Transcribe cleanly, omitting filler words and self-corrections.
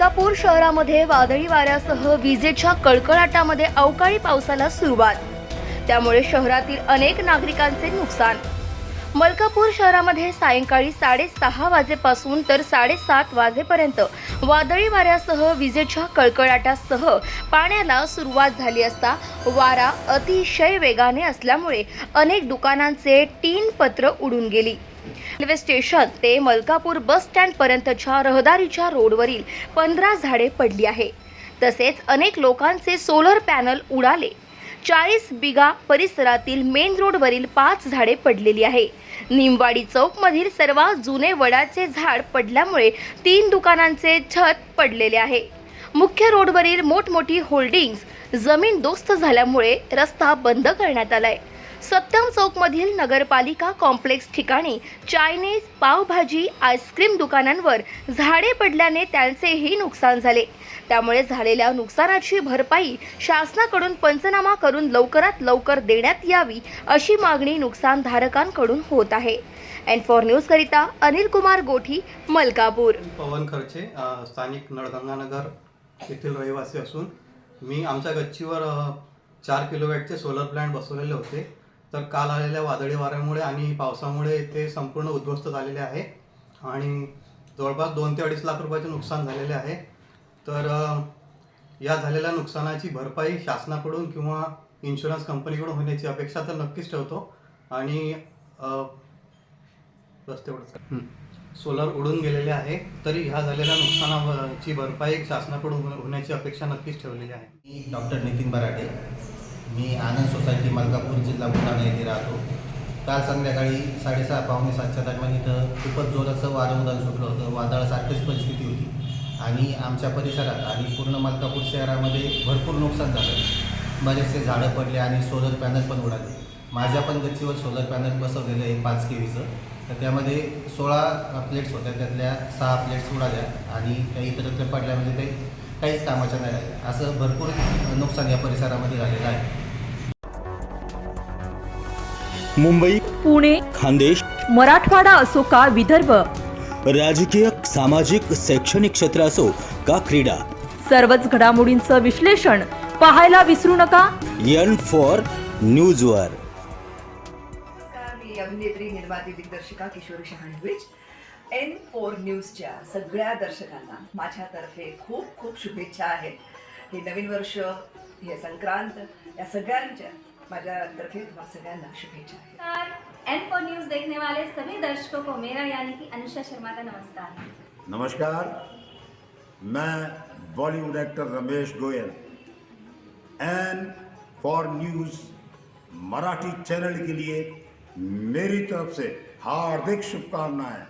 मलकापूर शहरामध्ये वादळी वाऱ्यासह विजेच्या कडकडाटामध्ये अवकाळी पावसाला सुरुवात. त्यामुळे शहरातील अनेक नागरिकांचे नुकसान. मलकापूर शहरामध्ये सायंकाळी 6:30 वाजेपासून तर 7:30 वाजेपर्यंत वादळी वाऱ्यासह विजेच्या कडकडाटासह पाण्याला सुरुवात झाली असता वारा अतिशय वेगाने असल्यामुळे अनेक दुकानांचे टीन पत्र उडून गेली. रेल्वे स्टेशन ते मलकापूर बस स्टँड पर्यंतच्या रहदारीच्या रोडवरील 15 झाडे पडली आहे. तसेच अनेक लोकांचे सोलर पॅनल उडाले. 40 बिघा परिसरातील मेन रोडवरील 5 झाडे पडलेली आहे. निमवाडी चौकमधील सर्वात जुने वडाचे झाड पडल्यामुळे 3 दुकानांचे छत पडलेले आहे. मुख्य रोडवरील मोठमोठी होल्डिंग्स जमीनदोस्त झाल्यामुळे रस्ता बंद करण्यात आलाय. सत्यम चौकमधील नगरपालिका कॉम्प्लेक्स ठिकाणी चायनीज, पावभाजी, आईस्क्रीम दुकानांवर झाडे पडल्याने त्यांचेही नुकसान झाले. त्यामुळे झालेल्या नुकसानाची भरपाई शासनाकडून पंचनामा करून लवकरात लवकर देण्यात यावी अशी मागणी नुकसानधारकांकडून होत आहे. N4 न्यूज करिता अनिल कुमार गोठी, मलकापूर. पवन खर्चे, स्थानिक नळगंगानगर येथील रहिवासी असून मी आमच्या गच्चीवर 4 किलोवॅटचे सोलर प्लॅन्ट बसवलेले होते. तर काल आलेल्या वादळी वाऱ्यामुळे आणि पावसामुळे ते संपूर्ण उद्ध्वस्त झालेले आहे आणि जवळपास 2 ते 2.5 लाख रुपयाचे नुकसान झालेले आहे. तर या झालेल्या नुकसानाची भरपाई शासनाकडून किंवा इन्शुरन्स कंपनीकडून होण्याची अपेक्षा तर नक्कीच ठेवतो. आणि सोलर उडून गेलेले आहे तरी ह्या झालेल्या नुकसानाची भरपाई शासनाकडून होण्याची अपेक्षा नक्कीच ठेवलेली आहे. मी डॉक्टर नितीन बराटे, मी आनंद सोसायटी मलकापूर, जिल्हा बुलढाणा येथे राहतो. काल संध्याकाळी 6:30 पावणे 7च्या दरम्यान इथं खूपच जोराचं वारं उदान सुटलं होतं. वादळासारखीच परिस्थिती होती आणि आमच्या परिसरात आणि पूर्ण मलकापूर शहरामध्ये भरपूर नुकसान झालं. बरेचसे झाडं पडले आणि सोलर पॅनल पण उडाले. माझ्या पण गच्चीवर सोलर पॅनल बसवलेलं आहे 5 केवीचं. तर त्यामध्ये 16 प्लेट्स होत्या, त्यातल्या 6 प्लेट्स उडाल्या आणि त्या इतरत्र पडल्या, म्हणजे ते काहीच कामाच्या नाही राहिल्या. असं भरपूर नुकसान या परिसरामध्ये झालेलं आहे. मुंबई, पुणे, खानदेश, मराठवाडा असो का विदर्भ, राजकीय, सामाजिक, शैक्षणिक क्षेत्र असो का क्रीडा, सर्वच घडामोडींचं विश्लेषण पाहायला विसरू नका N4 न्यूजवर. मी अभिनेत्री, निर्माती, दिग्दर्शिका किशोरी शहाणविच. N4 न्यूजच्या सगळ्या दर्शकांना माझ्यातर्फे खूप खूप शुभेच्छा आहेत. हे नवीन वर्ष, हे संक्रांत, या सगळ्यांच्या माझ्यातर्फे तुम्हाला सगळ्यांना शुभेच्छा आहेत. N4 न्यूज़ देखने वाले सभी दर्शकों को मेरा यानी कि अनुषा शर्मा का नमस्कार. नमस्कार, मैं Bollywood actor Ramesh Goyal N4 news Marathi channel के लिए मेरी तरफ से हार्दिक शुभकामनाएं.